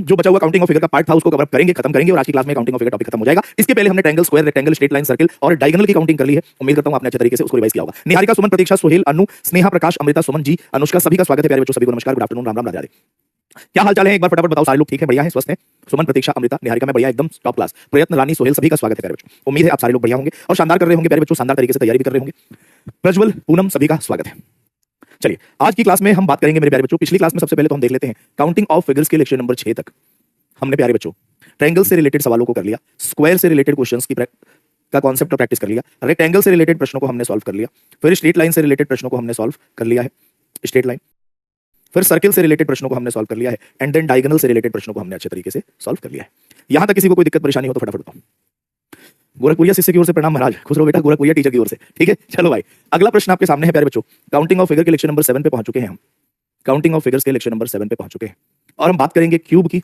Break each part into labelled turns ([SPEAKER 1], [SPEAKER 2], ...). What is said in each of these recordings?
[SPEAKER 1] जो बचा हुआ काउंटिंग ऑफ फिगर का पार्ट था उसको कवर करेंगे, खत्म करेंगे और आज की क्लास में काउंटिंग ऑफ फिगर टॉपिक खत्म हो जाएगा। इसके पहले हमने triangle, square, rectangle, straight line, circle और डायगोनल की काउंटिंग कर ली है। उम्मीद करता हूं आपने अच्छे तरीके से उसको रिवाइज किया होगा। निहारिका, सुमन, प्रतीक्षा, सोहेल, अनु, स्नेहा, प्रकाश, अमृता, सुमन जी, अनुष्का, सभी का स्वागत है प्यारे बच्चों। सभी को नमस्कार, गुड आफ्टरनून, राम राम, राधे राधे। क्या हाल चाल है एक बार फटाफट बताओ सारे लोग? ठीक है, बढ़िया है, स्वस्थ है? सुमन, प्रतीक्षा, अमृता, निहारिका में बढ़िया, एकदम टॉप क्लास। प्रयत्न, रानी, सोहेल, सभी का स्वागत है प्यारे बच्चों। उम्मीद है आप सारे लोग बढ़िया होंगे और शानदार कर रहे होंगे प्यारे बच्चों, शानदार तरीके से तैयारी भी कर रहे होंगे। प्रज्वल, पूनम, सभी का स्वागत है। चलिए आज की क्लास में हम बात करेंगे मेरे प्यारे बच्चों। पिछली क्लास में सबसे पहले तो हम देख लेते हैं काउंटिंग ऑफ फिगर्स के लेक्चर नंबर 6 तक हमने प्यारे बच्चों ट्रायंगल से रिलेटेड सवालों को कर लिया, स्क्वायर से रिलेटेड क्वेश्चंस की का कॉन्सेप्ट प्रैक्टिस कर लिया, रेक्टेंगल से रिलेटेड प्रश्नों को हमने सॉल्व कर लिया, फिर स्ट्रेट लाइन से रिलेटेड प्रश्नों को हमने सॉल्व कर लिया है, स्ट्रेट लाइन, फिर सर्किल से रिलेटेड प्रश्नों को हमने सॉल्व कर लिया है एंड देन डायगोनल से रिलेटेड प्रश्नों को हमने अच्छे तरीके से सॉल्व कर लिया है। यहां तक किसी को कोई दिक्कत परेशानी हो तो फटाफट बताओ। गोरखपुरिया शिष्य की ओर से प्रणाम महाराज, खुश रहो बेटा, गोरखपुरिया टीचर की ओर से। ठीक है, चलो भाई अगला प्रश्न आपके सामने है प्यारे बच्चों। काउंटिंग ऑफ फिगर के लेक्चर नंबर 7 पे पहुंच चुके हैं हम। काउंटिंग ऑफ फिगर्स के लेक्चर नंबर 7 पे पहुंच चुके हैं और हम बात करेंगे क्यूब की,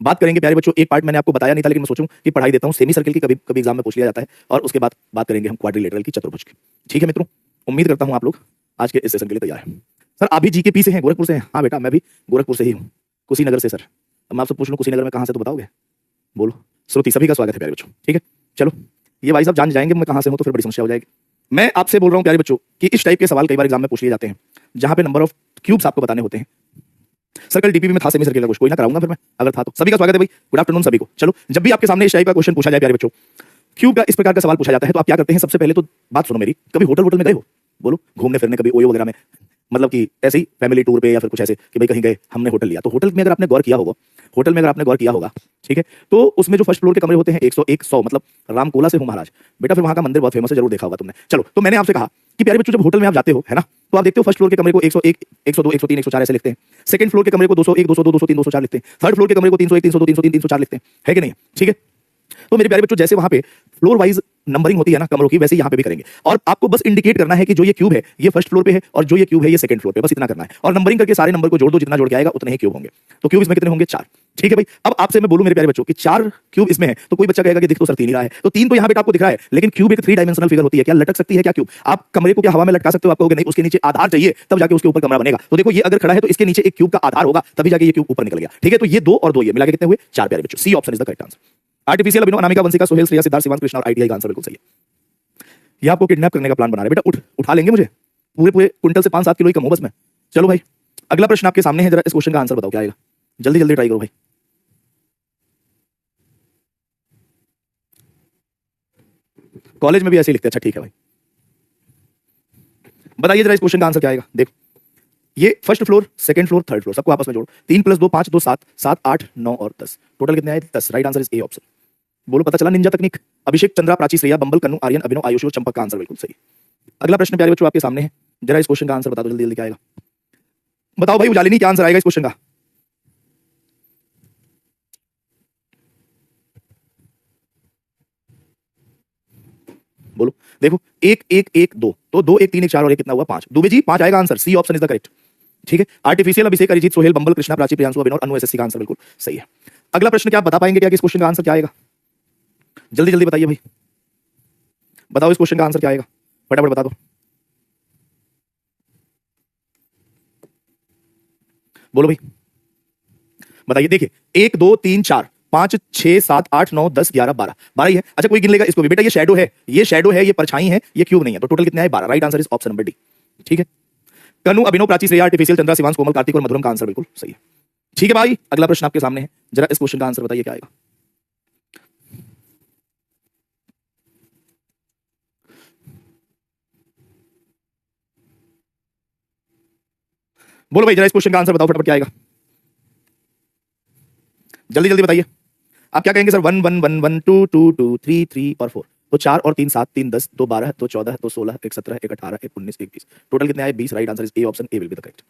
[SPEAKER 1] बात करेंगे प्यारे बच्चों। एक पार्ट मैंने आपको बताया नहीं था लेकिन मैं सोचूं कि पढ़ाई देता हूं। सेमी सर्किल की कभी कभी एग्जाम में पूछ लिया जाता है और उसके बाद बात करेंगे हम क्वाड्रिलेटरल की, चतुर्भुज की। ठीक है मित्रों, उम्मीद करता हूं आप लोग आज के इस सेशन के लिए तैयार हैं। सर आप भी जीके पी से हैं, गोरखपुर से हैं? हाँ बेटा मैं भी गोरखपुर से ही हूँ, कुशीनगर से। सर अब मैं आपसे पूछ लूं कुशीनगर में कहाँ से, तो बताओगे? बोलो। श्रुति, सभी का स्वागत है प्यारे बच्चों। ठीक है, चलो ये भाई साहब जान जाएंगे मैं कहाँ से हूँ तो फिर बड़ी समस्या हो जाएगी। मैं आपसे बोल रहा हूँ प्यारे बच्चों कि इस टाइप के सवाल कई बार एग्जाम में पूछ लिए जाते हैं जहां पे नंबर ऑफ क्यूब्स आपको बताने होते हैं। सर्कल डीपीपी में था सेमी सर्किल का कुछ, कोई ना कराऊंगा फिर मैं अगर था तो। सभी का स्वागत है भाई, गुड आफ्टरनून सभी को। चलो जब भी आपके सामने इस टाइप का क्वेश्चन पूछा जाए प्यारे बच्चों, क्यूब का इस प्रकार का सवाल पूछा जाता है तो आप क्या करते हैं? सबसे पहले तो बात सुनो मेरी, कभी होटल वोटल में गए हो? बोलो, घूमने फिरने कभी ओयो वगैरह में, मतलब कि ऐसे ही फैमिली टूर पे या फिर कुछ ऐसे कि भाई कहीं गए हमने होटल लिया। तो होटल में अगर आपने गौर किया होगा, होटल में अगर आपने गौर किया होगा, ठीक है, तो उसमें जो फर्स्ट फ्लोर के कमरे होते हैं 100 मतलब रामकोला से हूं महाराज बेटा, फिर वहां का मंदिर बहुत फेमस है, जरूर देखा होगा तुमने। चलो तो मैंने आपसे कहा कि प्यारे बच्चों जब होटल में आप जाते हो है ना, तो आप देखते हो फर्स्ट फ्लोर के कमरे को 101, 102, 103, 104 ऐसे लिखते हैं। सेकंड फ्लोर के कमरे को 201, 202, 203, 204 लिखते हैं। थर्ड फ्लोर के कमरे को 301, 302, 303, 304 लिखते हैं, है कि नहीं? ठीक है, तो मेरे प्यारे बच्चों जैसे वहां पे फ्लोर वाइज नंबरिंग होती है ना कमरों की, वैसे यहां पे भी करेंगे। और आपको बस इंडिकेट करना है कि जो ये क्यूब है ये फर्स्ट फ्लोर पे है और जो ये क्यूब है ये सेकंड फ्लोर पे, बस इतना करना है। और नंबरिंग करके सारे नंबर को जोड़ दो, जितना जोड़ के आएगा उतने ही क्यूब होंगे। तो क्यूब इसमें कितने होंगे? 4। ठीक है भाई, अब आपसे मैं बोलूं मेरे प्यारे बच्चों कि 4 क्यूब इसमें है तो कोई बच्चा कहेगा कि दिख तो सर 3 ही रहा है, तो 3 तो यहां पे आपको दिख रहा है, लेकिन क्यूब एक 3 डायमेंशनल फिगर होती है। क्या लटक सकती है क्या क्यूब? आप कमरे को क्या हवा में लटका सकते हो? आप कहोगे नहीं, उसके नीचे आधार चाहिए तब जाके उसके ऊपर कमरा बनेगा। तो देखो ये अगर खड़ा है तो इसके नीचे एक क्यूब का आधार होगा तभी जाके ये क्यूब ऊपर निकल गया। ठीक है, तो ये 2 और 2 ये मिला के कितने हुए? 4 प्यारे बच्चों। C option is the correct answer. Artificial Abhinav, Anamika, Vanshika, Sohail, Shreya, Siddharth, Shivansh, Krishna और आईटीआई का आंसर बिल्कुल सही है। ये आपको किडनैप करने का प्लान बना रहे बेटा, उठा लेंगे मुझे, पूरे पूरे क्विंटल से 5-7 किलो ही कम हो बस मैं। चलो भाई अगला प्रश्न आपके सामने है, जरा इस क्वेश्चन का आंसर बताओ क्या आएगा? जल्दी जल्दी ट्राई करो भाई। कॉलेज में भी ऐसे ही लिखते हैं? अच्छा ठीक है भाई, बताइए जरा इस क्वेश्चन का आंसर क्या आएगा? देखो ये first floor, second floor, third floor सबको आपस में जोड़ो। 3 + 2 5, 2 7, 7 8 9 और 10, टोटल कितने आए? 10। Right answer is A option. बोलो पता चला निंजा तकनीक। अभिषेक, चंद्रा, प्राची, श्रेया, बंबल, कन्नू, आर्यन, अभिनव, आयुष और चंपक का आंसर बिल्कुल सही। अगला प्रश्न प्यारे बच्चों आपके सामने है, जरा इस क्वेश्चन का आंसर बता दो जल्दी जल्दी क्या आएगा? बताओ भाई उजालिनी, क्या आंसर आएगा इस क्वेश्चन का? बोलो। देखो 1 1 1 2, तो 2 1 3 1 4 और 1 कितना हुआ? 5। दुबे जी 5 आएगा answer, C option is the correct. ठीक है, artificial, Abhishek, Arijit, Sohail, Bumble, Krishna, Prachi, Priyanshu, Abhinav, Anu, SSC का आंसर बिल्कुल सही है। अगला प्रश्न क्या आप बता पाएंगे क्या कि इस क्वेश्चन का आंसर क्या आएगा? जल्दी जल्दी बताइए भाई, बताओ इस क्वेश्चन का आंसर क्या आएगा? फटाफट बता दो। बोलो भाई बताइए। देखिए 1 2 3 4 5 6 7 8 9 10 11 12, 12 ही है। अच्छा कोई गिन लेगा इसको भी? बेटा ये शैडो है, ये शैडो है, ये परछाई है, ये क्यूब नहीं है, तो टोटल कितने आए? 12। Right answer is option number D. ठीक है, कनु, अभिनव, प्राची, श्रेया, आर्टिफिशियल, चंद्रा, शिवांश, कोमल, कार्तिक और मधुरम का आंसर बिल्कुल सही है। ठीक है भाई अगला प्रश्न आपके सामने है, जरा इस क्वेश्चन का आंसर बताइए क्या आएगा? बोलो भाई जरा इस क्वेश्चन का आंसर बताओ फटाफट क्या आएगा? जल्दी जल्दी बताइए। आप क्या कहेंगे सर? 1 1 1 1 2 2 2 3 3 और 4, तो 4 और 3 7, 3 10, 2 12, 2 14, 2 16, 1 17, 1 18, 1 19, 1 20, टोटल कितने आए? 20। Right answer is A option, A will be the correct.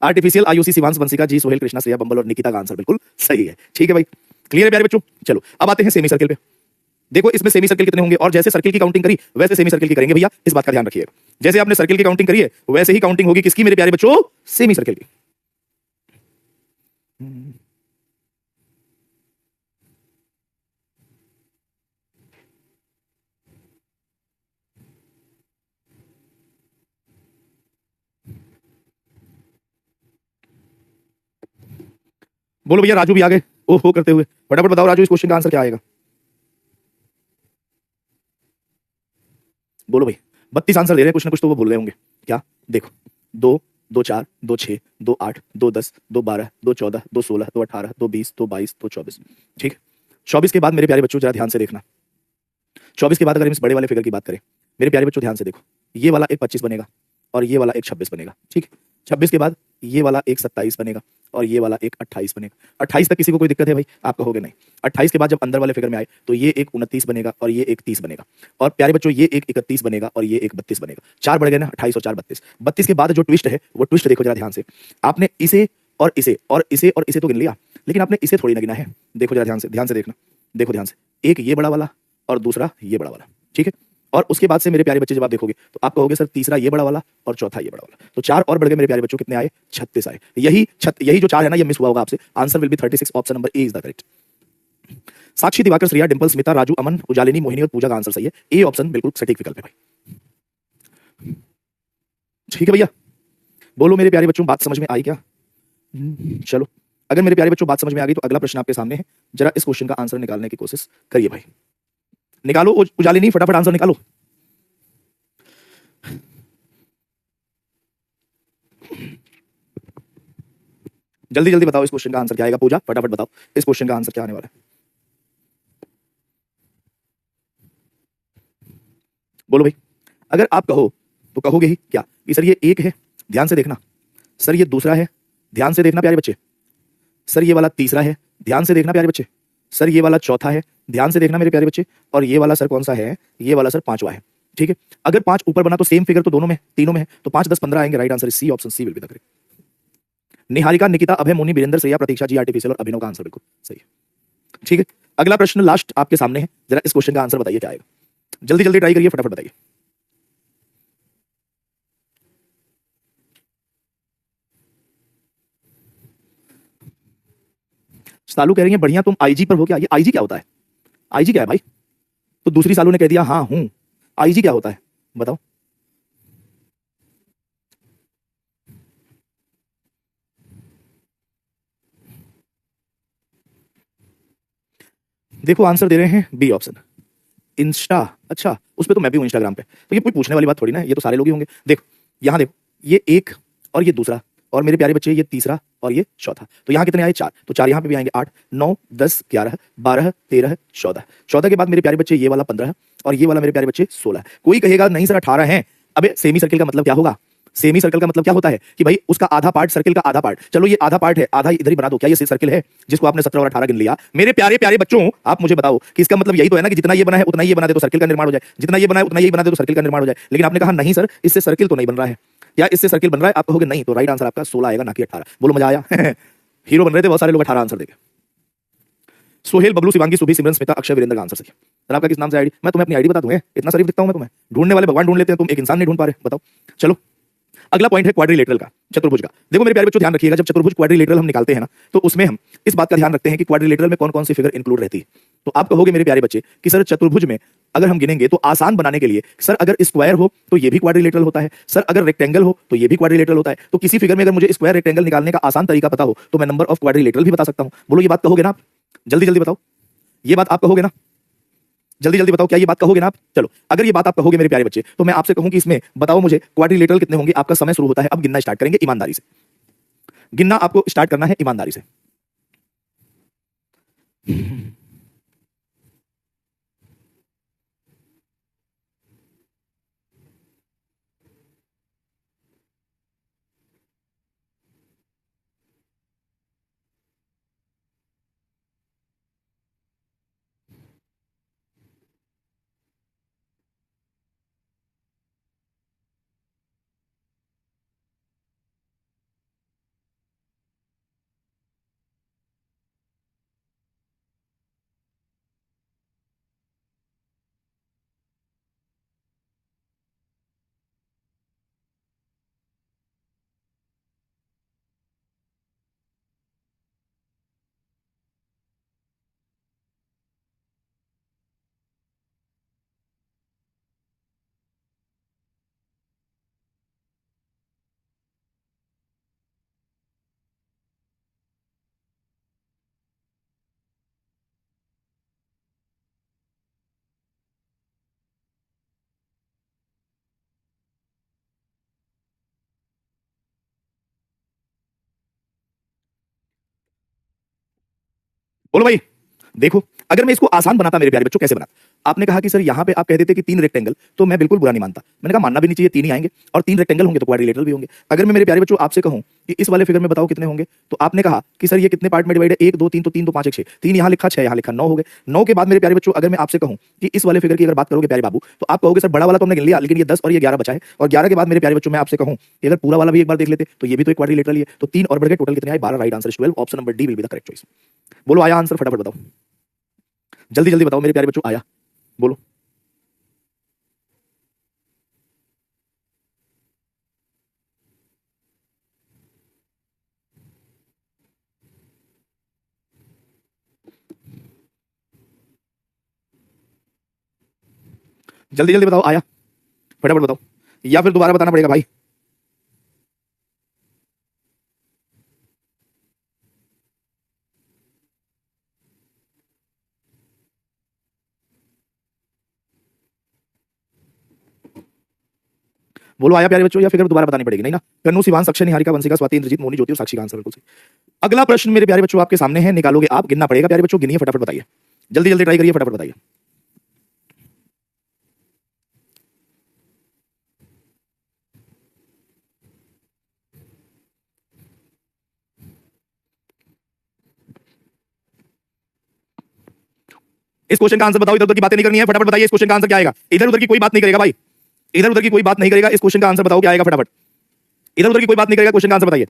[SPEAKER 1] Artificial, Ayushi, Shivansh, Vanshika, ji, Sohail, Krishna, Shreya, Bumble और निकिता का आंसर बिल्कुल सही है। ठीक है भाई, क्लियर है प्यारे बच्चों? चलो अब आते हैं सेमी सर्किल पे। देखो इसमें सेमी सर्किल कितने होंगे, और जैसे सर्किल की काउंटिंग करी वैसे सेमी सर्किल की करेंगे भैया, इस बात का ध्यान रखिएगा। जैसे आपने सर्किल की काउंटिंग करी है वैसे ही काउंटिंग होगी किसकी मेरे प्यारे बच्चों? सेमी सर्किल की। बोलो भैया, राजू भी आ गए ओहो करते हुए। फटाफट बताओ राजू, इस क्वेश्चन का आंसर क्या आएगा? बोलो भाई। 32 आंसर दे रहे हैं, कुछ ना कुछ तो वो भूल गए होंगे। क्या? देखो, 2, 2 4, 2 6, 2 8, 2 10, 2 12, 2 14, 2 16, 2 18, 2 20, 2 22, 2 24। ठीक है। 24 के बाद मेरे प्यारे बच्चों जरा ध्यान से देखना। 24 के बाद अगर हम इस बड़े वाले फिगर की बात करें, मेरे प्यारे बच्चों ध्यान से देखो, ये वाला एक 25 बनेगा और ये वाला एक 26 बनेगा। ठीक है। 26 के बाद ये वाला एक 27 बनेगा और ये वाला एक 28 बनेगा। 28 तक किसी को कोई दिक्कत है भाई? आप कहोगे नहीं। 28 के बाद जब अंदर वाले फिगर में आए तो ये एक 29 बनेगा और ये एक 30 बनेगा। और प्यारे बच्चों ये एक 31 बनेगा और ये एक 32 बनेगा। चार बढ़ गए ना, 28 और 4 32। 32 के बाद जो ट्विस्ट है वो ट्विस्ट देखो जरा ध्यान से। आपने इसे और इसे और इसे और इसे तो गिन लिया, लेकिन आपने इसे थोड़ी ना गिना है। देखो जरा ध्यान से देखना। देखो ध्यान से, एक ये बड़ा वाला और दूसरा ये बड़ा वाला। ठीक है। और उसके बाद से मेरे प्यारे बच्चे जब आप देखोगे तो आप कहोगे सर तीसरा ये बड़ा वाला और चौथा ये बड़ा वाला। तो चार और बढ़ गए मेरे प्यारे बच्चों, कितने आए? 36 आए। यही जो चार है ना, ये मिस हुआ होगा आपसे। Answer will be 36। Option number A is the correct. Sakshi, Diwakar, Shreya, Dimple, Smita, Raju, Aman, Ujalini, Mohini और पूजा का आंसर सही है। ए ऑप्शन बिल्कुल सटीक विकल्प है भाई। ठीक है भैया। बोलो मेरे प्यारे बच्चों, बात समझ में आई क्या? चलो, अगर मेरे प्यारे बच्चों बात समझ में आ गई तो अगला प्रश्न आपके सामने है। जरा इस क्वेश्चन का आंसर निकालने की कोशिश करिए भाई। निकालो उजालिनी, फटाफट आंसर निकालो। जल्दी जल्दी बताओ इस क्वेश्चन का आंसर क्या आएगा। पूजा फटाफट बताओ इस क्वेश्चन का आंसर क्या आने वाला है। बोलो भाई। अगर आप कहो तो कहोगे ही क्या कि सर ये एक है, ध्यान से देखना। सर ये दूसरा है, ध्यान से देखना प्यारे बच्चे। सर ये वाला तीसरा है, ध्यान से देखना प्यारे बच्चे। सर ये वाला चौथा है, ध्यान से देखना मेरे प्यारे बच्चे। और ये वाला सर कौन सा है? ये वाला सर पांचवा है। ठीक है। अगर पांच ऊपर बना तो सेम फिगर तो दोनों में तीनों में है, तो 5 10 15 आएंगे। Right answer C option C will be the correct. Niharika, Nikita, Abhay, Moni, Virendra, Shreya, Pratiksha ji, artificial और अभिनव का आंसर बिल्कुल सही है। ठीक है। अगला प्रश्न लास्ट आपके सामने है। जरा इस क्वेश्चन का आंसर बताइए क्या आएगा। जल्दी जल्दी ट्राई करिए, फटाफट बताइए। सालू कह रही है बढ़िया, तुम आईजी पर हो क्या? ये आईजी क्या होता है? आईजी क्या है भाई? तो दूसरी सालू ने कह दिया हाँ हूं। आईजी क्या होता है बताओ। देखो आंसर दे रहे हैं बी ऑप्शन, इंस्टा। अच्छा, उस पे तो मैं भी हूँ इंस्टाग्राम पे, तो ये कोई पूछने वाली बात थोड़ी ना है, ये तो सारे लोग ही होंगे। देखो यहाँ देखो, ये एक और ये दूसरा और मेरे प्यारे बच्चे ये तीसरा और ये चौथा। तो यहाँ कितने आए? चार। तो चार यहाँ पे भी आएंगे, 8 9 10 11 12 13 14। 14 के बाद मेरे प्यारे बच्चे ये वाला 15 और ये वाला मेरे प्यारे बच्चे 16। कोई कहेगा नहीं सर 18 है। अबे सेमी सर्किल का मतलब क्या होगा? सेमी सर्कल का मतलब क्या होता है कि भाई उसका आधा पार्ट सर्किल का आधा पार्ट। चलो ये आधा पार्ट है, आधा इधर ही बना दो। क्या ये सर्किल है जिसको आपने 17 और 18 गिन लिया? मेरे प्यारे प्यारे बच्चों, आप मुझे बताओ कि इसका मतलब यही तो है ना कि जितना ये बना है उतना ये बना दे तो सर्किल का निर्माण हो जाए, जितना ये बना है उतना ये बना दे तो सर्किल का निर्माण हो जाए। लेकिन आपने कहा नहीं सर, इससे सर्किल तो नहीं बन रहा है। या इससे सर्किल बन रहा है? आप कहोगे नहीं, तो राइट आंसर आपका 16 आएगा ना कि 18। बोलो मजा आया? हीरो बन रहे थे बहुत सारे लोग, 18 आंसर देंगे। सोहेल, बबलू, शिवांगी, सुभी, सिमरन, स्मिता, अक्षय, वीरेंद्र का आंसर सही है। सर आपका किस नाम से आईडी? मैं तुम्हें अपनी आईडी बता दूंगा, इतना शरीफ दिखता हूं मैं तुम्हें? ढूंढने वाले भगवान ढूंढ लेते हैं, तुम एक इंसान नहीं ढूंढ पा रहे। बताओ। चलो, अगला पॉइंट है क्वाड्रिलेटरल का, चतुर्भुज का। देखो मेरे प्यारे बच्चों ध्यान रखिएगा, जब चतुर्भुज क्वाड्रिलेटरल हम निकालते हैं ना, तो उसमें हम इस बात का ध्यान रखते हैं कि क्वाड्रिलेटरल में कौन कौन सी फिगर इंक्लूड रहती है। तो आप कहोगे मेरे प्यारे बच्चे कि सर चतुर्भुज में अगर हम गिनेंगे तो आसान बनाने के लिए सर अगर स्क्वायर हो तो ये भी क्वाड्रिलेटरल होता है, सर अगर रेक्टेंगल हो तो ये भी क्वाड्रिलेटरल होता है। तो किसी फिगर में अगर मुझे स्क्वायर रेक्टेंगल निकालने का आसान तरीका पता हो तो मैं नंबर ऑफ क्वाड्रिलेटरल भी बता सकता हूं। बोलो ये बात कहोगे ना आप? जल्दी जल्दी बताओ, ये बात आप कहोगे ना? जल्दी जल्दी बताओ, क्या ये बात कहोगे ना आप? चलो, अगर ये बात आप कहोगे मेरे प्यारे बच्चे, तो मैं आपसे कहूं कि इसमें बताओ मुझे क्वाड्रिलेटरल कितने होंगे। आपका समय शुरू होता है, अब गिनना स्टार्ट करेंगे ईमानदारी से। गिनना आपको स्टार्ट करना है ईमानदारी से। बोलो भाई। देखो, अगर मैं इसको आसान बनाता मेरे प्यारे बच्चों, कैसे बनाता? आपने कहा कि सर यहाँ पे आप कह देते कि 3 रेक्टेंगल, तो मैं बिल्कुल बुरा नहीं मानता। मैंने कहा मानना भी नहीं चाहिए, 3 ही आएंगे, और 3 रेक्टेंगल होंगे तो क्वाड्रिलेटरल भी होंगे। अगर मैं मेरे प्यारे बच्चों आपसे कहूं कि इस वाले फिगर में बताओ कितने होंगे, तो आपने कहा कि सर ये कितने पार्ट में डिवाइड है, 1 2 3, तो 3 2 5 1 6, 3 यहाँ लिखा, 6 यहाँ लिखा, 9 हो गए। 9 के बाद मेरे प्यारे बच्चों अगर मैं आपसे कहूं कि इस वाले फिगर की अगर बात करोगे प्यारे बाबू, तो आप कहोगे सर बड़ा वाला तो हमने गिन लिया, लेकिन ये 10 और ये 11 बचा है, और 11 के बाद मेरे प्यारे बच्चों मैं आपसे कहूं कि अगर पूरा वाला भी एक बार देख लेते तो ये भी तो एक क्वाड्रिलेटरल ही है, तो 3 और बढ़ गए, टोटल कितने आए, 12। Right answer is 12। Option number D will be the correct choice. बोलो आया आंसर, फटाफट बताओ, जल्दी जल्दी बताओ मेरे प्यारे बच्चों, आया? बोलो। जल्दी जल्दी बताओ, आया? फटाफट बताओ, या फिर दोबारा बताना पड़ेगा भाई? बोलो आया प्यारे बच्चों, या फिगर दोबारा बतानी पड़ेगी? नहीं ना? कन्नू, सिवान, अक्षय, निहारिका, वंशिका, स्वाति, इंद्रजीत, मोनी, ज्योति और साक्षी का आंसर बिल्कुल सही। अगला प्रश्न मेरे प्यारे बच्चों आपके सामने है, निकालोगे आप, गिनना पड़ेगा प्यारे बच्चों, गिनिए, फटाफट बताइए, जल्दी जल्दी ट्राई करिए, फटाफट बताइए। इस क्वेश्चन का आंसर बताओ, इधर उधर की बातें नहीं करनी है, फटाफट बताइए इस क्वेश्चन का आंसर क्या आएगा? इधर उधर की कोई बात नहीं करेगा भाई, इधर उधर की कोई बात नहीं करेगा, इस क्वेश्चन का आंसर बताओ क्या आएगा, फटाफट। इधर उधर की कोई बात नहीं करेगा, क्वेश्चन का आंसर बताइए।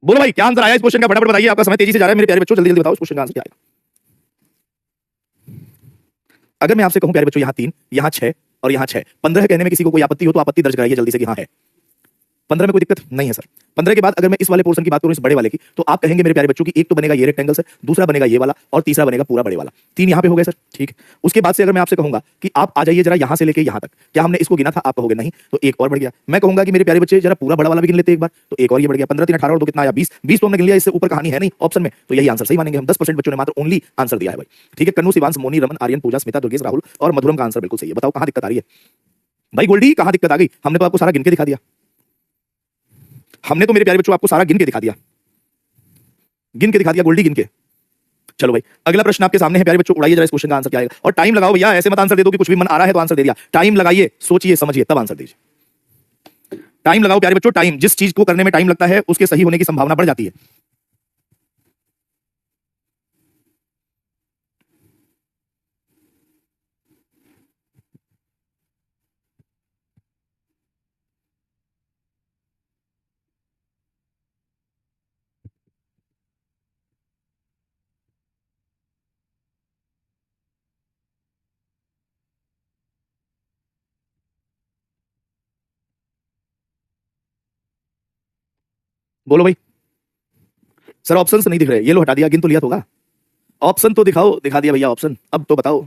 [SPEAKER 1] बोलो भाई, क्या आंसर आया इस क्वेश्चन का, फटाफट बताइए, आपका समय तेजी से जा रहा है मेरे प्यारे बच्चों, जल्दी जल्दी बताओ इस क्वेश्चन का आंसर क्या आएगा। अगर मैं आपसे कहूं प्यारे बच्चों यहाँ 3, यहाँ 6 और यहाँ 6, 15 कहने में किसी को कोई आपत्ति हो तो आपत्ति दर्ज कराइए जल्दी से कि हाँ है। 15 में कोई दिक्कत नहीं है सर। 15 के बाद अगर मैं इस वाले पोर्शन की बात करूं, इस बड़े वाले की, तो आप कहेंगे मेरे प्यारे बच्चों की एक तो बनेगा ये रेक्टेंगल सर, दूसरा बनेगा ये वाला, और तीसरा बनेगा पूरा बड़े वाला। 3 यहां पे हो गए सर, ठीक। उसके बाद से अगर मैं आपसे कहूंगा कि आप आ जाइए जरा यहां से लेके यहां तक, क्या हमने इसको गिना था? आप कहोगे नहीं, तो एक और बढ़ गया। मैं कहूंगा कि मेरे प्यारे बच्चे जरा पूरा बड़ा वाला भी गिन लेते एक बार, तो एक और ये बढ़ गया। 15 3 18 और 2 कितना आया? 20। 20 तो हमने गिन लिया, इससे ऊपर कहानी है नहीं ऑप्शन में, तो यही आंसर सही मानेंगे हम। 10% बच्चों ने मात्र ओनली आंसर दिया है भाई, ठीक है। कन्नू, शिवांश, मोनी, रमन, आर्यन, पूजा, स्मिता, दुर्गेश, राहुल और मधुरम का आंसर बिल्कुल सही है। बताओ कहां दिक्कत आ रही है भाई? गोल्डी, कहां दिक्कत आ गई? हमने तो आपको सारा गिन के दिखा दिया, हमने तो मेरे प्यारे बच्चों आपको सारा गिन के दिखा दिया, गिन के दिखा दिया गोल्डी, गिन के। चलो भाई, अगला प्रश्न आपके सामने है प्यारे बच्चों, उड़ाइए जरा इस क्वेश्चन का आंसर क्या आएगा, और टाइम लगाओ भैया, ऐसे मत आंसर दे दो कि कुछ भी मन आ रहा है तो आंसर दे दिया। टाइम लगाइए, सोचिए समझिए तब आंसर दीजिए। टाइम लगाओ प्यारे बच्चों, टाइम, जिस चीज को करने में टाइम लगता है उसके सही होने की संभावना बढ़ जाती है। बोलो भाई। सर ऑप्शन नहीं दिख रहे, ये लो हटा दिया, गिन तो लिया तो होगा। ऑप्शन तो दिखाओ, दिखा दिया भैया ऑप्शन, अब तो बताओ।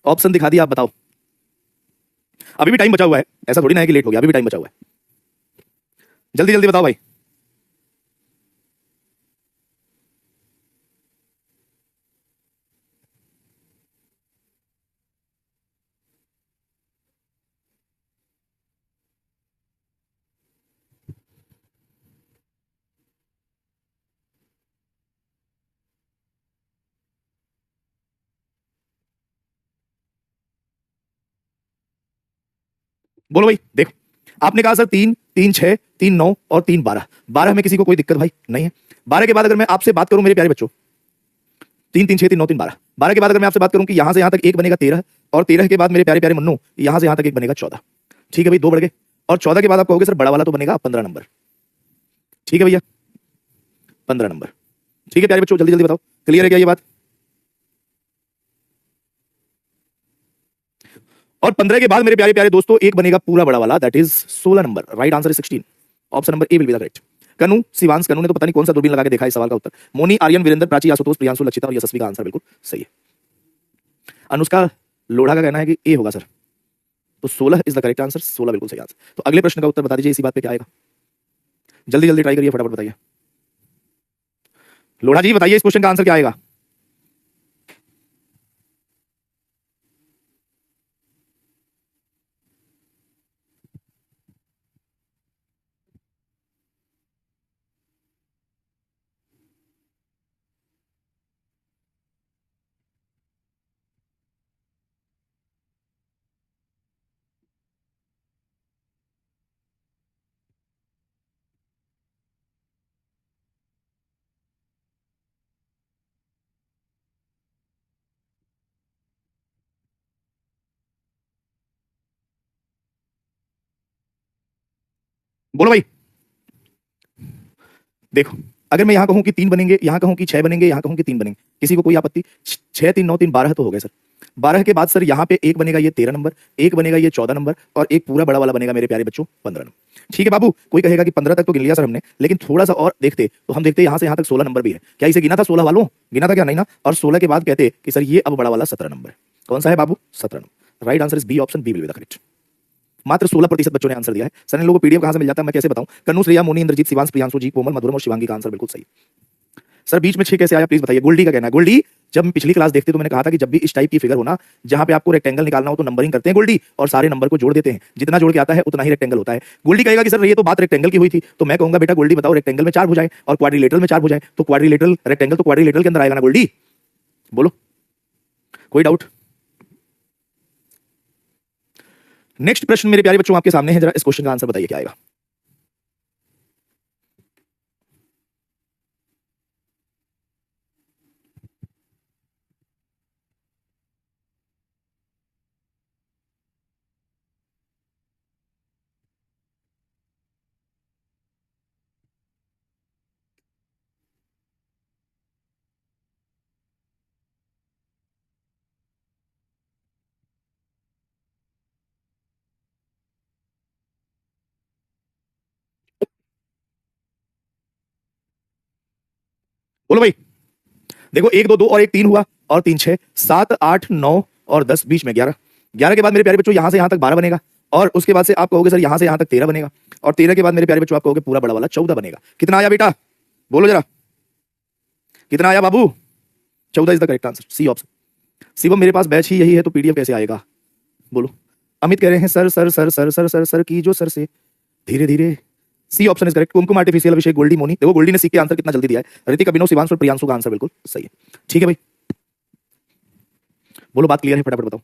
[SPEAKER 1] ऑप्शन दिखा दिया, आप बताओ। अभी भी टाइम बचा हुआ है, ऐसा थोड़ी ना है कि लेट हो गया, अभी भी टाइम बचा हुआ है, जल्दी जल्दी बताओ भाई। बोलो भाई। देखो, आपने कहा सर 3 3 6 3 9 और 3 12, 12 में किसी को कोई दिक्कत भाई नहीं है। 12 के बाद अगर मैं आपसे बात करूं मेरे प्यारे बच्चों, 3 3 6 3 9 3 12, 12 के बाद अगर मैं आपसे बात करूं कि यहां से यहां तक एक बनेगा 13, और 13 के बाद मेरे प्यारे प्यारे मुन्नू यहां से यहां तक एक बनेगा 14, ठीक है भाई, 2 बढ़ गए। और 14 के बाद आप कहोगे सर बड़ा वाला तो बनेगा 15 नंबर, ठीक है भैया, 15 नंबर, ठीक है प्यारे बच्चों, जल्दी जल्दी बताओ, क्लियर है क्या ये बात? और 15 के बाद मेरे प्यारे प्यारे दोस्तों एक बनेगा पूरा बड़ा वाला, that is 16 number. Right answer is 16। Option number A will be the correct. कनु शिवांश, कनु ने तो पता नहीं कौन सा दूरबीन लगा के देखा है इस सवाल का उत्तर। मोनी, आर्यन, वीरेंद्र, प्राची, आशुतोष, प्रियांशु, लक्षिता और यशस्वी का आंसर बिल्कुल सही है। अनुष्का लोढ़ा का कहना है कि ए होगा सर, तो 16 इज द करेक्ट आंसर, 16 बिल्कुल सही आंसर। तो अगले प्रश्न का उत्तर बता दीजिए, इसी बात पे क्या आएगा, जल्दी जल्दी ट्राई करिए, फटाफट बताइए। लोढ़ा जी बताइए इस क्वेश्चन का आंसर क्या आएगा। बोलो भाई। देखो, अगर मैं यहां कहूं कि 3 बनेंगे, यहां कहूं कि 6 बनेंगे, यहां कहूं कि 3 बनेंगे, किसी को कोई आपत्ति? 6 3 9 3 12 तो हो गए सर। 12 के बाद सर यहाँ पे एक बनेगा ये 13 नंबर, एक बनेगा ये 14 नंबर और एक पूरा बड़ा वाला बनेगा मेरे प्यारे बच्चों 15 नंबर। ठीक है बाबू, कोई कहेगा कि 15 तक तो गिन लिया सर हमने, लेकिन थोड़ा सा और देखते तो हम देखते यहाँ से यहाँ तक 16 नंबर भी है। क्या इसे गिना था 16 वालों? गिना था क्या? नहीं ना। और 16 के बाद कहते कि सर ये अब बड़ा वाला 17 नंबर है। कौन सा है बाबू? 17 number. Right answer is B option, B will be the correct. मात्र 16% बच्चों ने आंसर दिया है। सर इन लोगों को पीडीएफ कहां से मिल जाता है मैं कैसे बताऊं? कन्नू, श्रेया, मोनी, इंद्रजीत, शिवांश, प्रियांशु जी, कोमल, मधुरम और शिवांगी का आंसर बिल्कुल सही। सर बीच में 6 कैसे आया प्लीज बताइए। गोल्डी का कहना है, गोल्डी जब हम पिछली क्लास देखते तो मैंने कहा था कि जब भी इस टाइप की फिगर हो ना, जहां पे आपको रेक्टेंगल निकालना हो तो नंबरिंग करते हैं गोल्डी और सारे नंबर को जोड़ देते हैं, जितना जोड़ के आता है उतना ही रेक्टेंगल होता है। गोल्डी कहेगा कि सर ये तो बात रेक्टेंगल की हुई थी, तो मैं कहूंगा बेटा गोल्डी बताओ रेक्टेंगल में 4 भुजाएं और क्वाड्रिलेटरल में 4 भुजाएं, तो क्वाड्रिलेटरल रेक्टेंगल तो क्वाड्रिलेटरल के अंदर आएगा ना गोल्डी? बोलो, कोई डाउट? नेक्स्ट प्रश्न मेरे प्यारे बच्चों आपके सामने है, जरा इस क्वेश्चन का आंसर बताइए क्या आएगा। बोलो भाई। देखो 1 2 2 और 1 3 हुआ और 3 6 7 8 9 और 10 बीच में 11। 11 के बाद मेरे प्यारे बच्चों यहां से यहां तक 12 बनेगा और उसके बाद से आप कहोगे सर यहां से यहां तक 13 बनेगा और 13 के बाद मेरे प्यारे बच्चों आप कहोगे पूरा बड़ा वाला 14 बनेगा। कितना आया बेटा? बोलो जरा, कितना आया बाबू? 14 is the correct answer, C option. Shivam मेरे पास बैच ही यही है तो पीडीएफ कैसे आएगा? बोलो। अमित कह रहे हैं sir sir sir sir sir sir sir की जो सर से धीरे धीरे। C option is correct. Kumkum artificial, Abhishek, Goldy, Moni. देखो गोल्डी ने सीख के आंसर कितना जल्दी दिया है। ऋतिक, अभिनव, शिवांश और प्रियांशु का आंसर बिल्कुल सही है। ठीक है भाई, बोलो बात क्लियर है, फटाफट बताओ।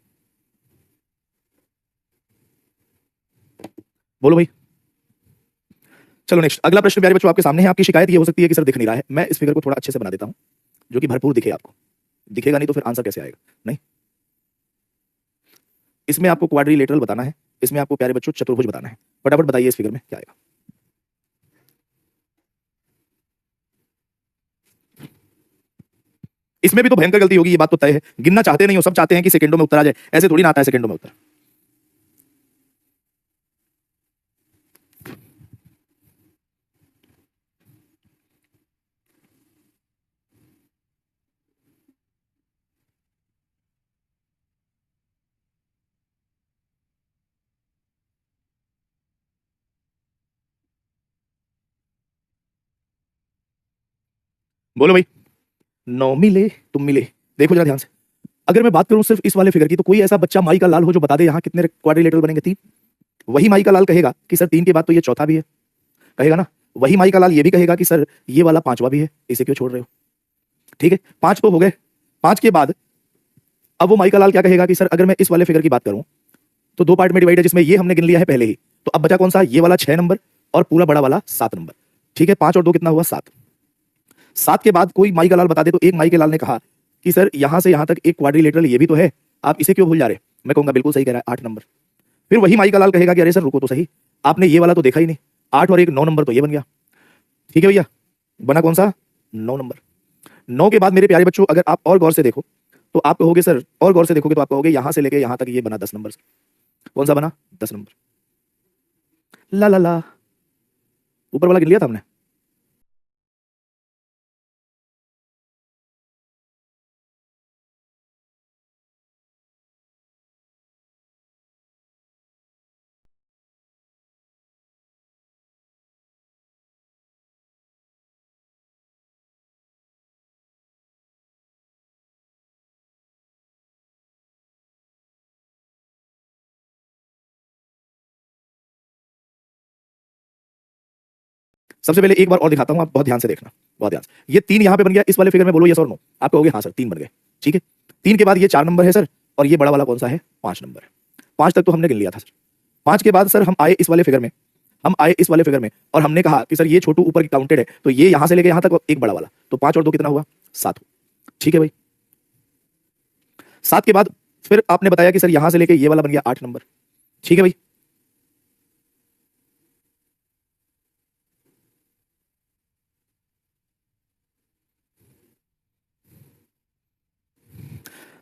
[SPEAKER 1] बोलो भाई। चलो नेक्स्ट, अगला प्रश्न प्यारे बच्चों आपके सामने है। आपकी शिकायत ये हो सकती है कि सर दिख नहीं रहा है, मैं इस फिगर को थोड़ा अच्छे से बना देता हूं जो कि भरपूर दिखे आपको। दिखेगा नहीं तो फिर आंसर कैसे आएगा? नहीं, इसमें आपको क्वाड्रिलेटरल बताना है, इसमें आपको प्यारे बच्चों चतुर्भुज बताना है। फटाफट बताइए इस फिगर में क्या आएगा। इसमें भी तो भयंकर गलती होगी, ये बात तो तय है। गिनना चाहते नहीं हो, सब चाहते हैं कि सेकंडों में उत्तर आ जाए, ऐसे थोड़ी ना आता है सेकंडों में उत्तर। बोलो भाई। 9 मिले तुम मिले। देखो जरा ध्यान से, अगर मैं बात करूं सिर्फ इस वाले फिगर की, तो कोई ऐसा बच्चा माई का लाल हो जो बता दे यहां कितने क्वाड्रिलेटरल बनेंगे? 3। वही माई का लाल कहेगा कि सर 3 के बाद तो ये चौथा भी है, कहेगा ना। वही माई का लाल ये भी कहेगा कि सर ये वाला 5वां भी है, इसे क्यों छोड़ रहे हो? ठीक है, 5 तो हो गए। 5 के बाद अब वो माई का लाल क्या कहेगा कि सर अगर मैं इस वाले फिगर की बात करूं तो 2 पार्ट में डिवाइड है, जिसमें ये हमने गिन लिया है पहले ही, तो अब बचा कौन सा? ये वाला 6 नंबर और पूरा बड़ा वाला 7 नंबर। ठीक है, 5 और 2 कितना हुआ? 7। 7 के बाद कोई माई का लाल बता दे, तो एक माई के लाल ने कहा कि सर यहां से यहां तक एक क्वाड्रिलेटरल ये भी तो है, आप इसे क्यों भूल जा रहे? मैं कहूंगा बिल्कुल सही कह रहा है, 8 नंबर। फिर वही माई का लाल कहेगा कि अरे सर रुको तो सही, आपने ये वाला तो देखा ही नहीं, 8 और 1 9 नंबर, तो ये बन गया। ठीक है भैया, बना कौन सा? 9 नंबर। 9 के बाद मेरे प्यारे बच्चों अगर आप और गौर से देखो तो आप कहोगे सर, और गौर से देखोगे तो आप कहोगे यहां से लेके यहां तक ये बना 10 नंबर। कौन सा बना? 10 नंबर। ला ला ला, ऊपर वाला गिन लिया था हमने। सबसे पहले एक बार और दिखाता हूं, आप बहुत ध्यान से देखना, बहुत ध्यान से। ये 3 यहां पे बन गया, इस वाले फिगर में बोलो यस और नो। आप कहोगे हाँ सर 3 बन गए, ठीक है। 3 के बाद ये 4 नंबर है सर, और ये बड़ा वाला कौन सा है, 5 नंबर। 5 तक तो हमने गिन लिया था सर। 5 के बाद सर हम आए इस वाले फिगर में, और हमने कहा कि सर ये छोटू ऊपर काउंटेड है, तो ये यहां से लेके यहां तक एक बड़ा वाला, तो 5 और 2 कितना हुआ, 7। ठीक है भाई। 7 के बाद फिर आपने बताया कि सर यहां से लेके ये वाला बन गया 8 नंबर। ठीक है भाई।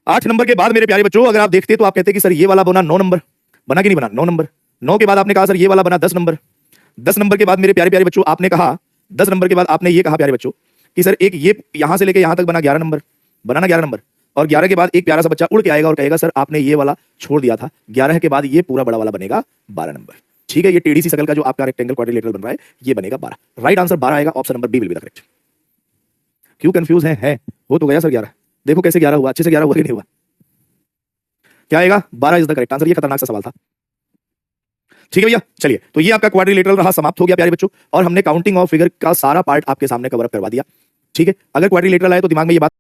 [SPEAKER 1] आठ नंबर के बाद मेरे प्यारे बच्चों अगर आप देखते तो आप कहते कि सर ये वाला बना 9 नंबर, बना कि नहीं बना, 9 नंबर। 9 के बाद आपने कहा सर ये वाला बना 10 नंबर। 10 नंबर के बाद मेरे प्यारे प्यारे बच्चों आपने कहा, 10 नंबर के बाद आपने ये कहा प्यारे बच्चों कि सर एक ये यहां से लेके यहां तक बना 11 नंबर, बनाना 11 नंबर। और 11 के बाद एक प्यारा सा बच्चा उड़ के आएगा और कहेगा सर आपने ये वाला छोड़ दिया था। 11 के बाद ये पूरा बड़ा वाला बनेगा 12 नंबर। ठीक है, ये टेढ़ी सी सर्कल का जो आपका रेक्टेंगल क्वाड्रिलेटरल बन रहा है ये बनेगा 12। राइट आंसर 12 आएगा, option number B will be the correct. क्यों कंफ्यूज है? हो तो गया सर 11। देखो कैसे 11 हुआ, अच्छे से 11 हुआ कि नहीं हुआ। क्या आएगा, 12 इज द करेक्ट आंसर। ये खतरनाक सा सवाल था। ठीक है भैया, चलिए तो ये आपका क्वाड्रिलेटरल रहा, समाप्त हो गया प्यारे बच्चों, और हमने काउंटिंग ऑफ फिगर का सारा पार्ट आपके सामने कवर अप करवा दिया। ठीक है, अगर क्वाड्रिलेटरल आए तो दिमाग में ये बात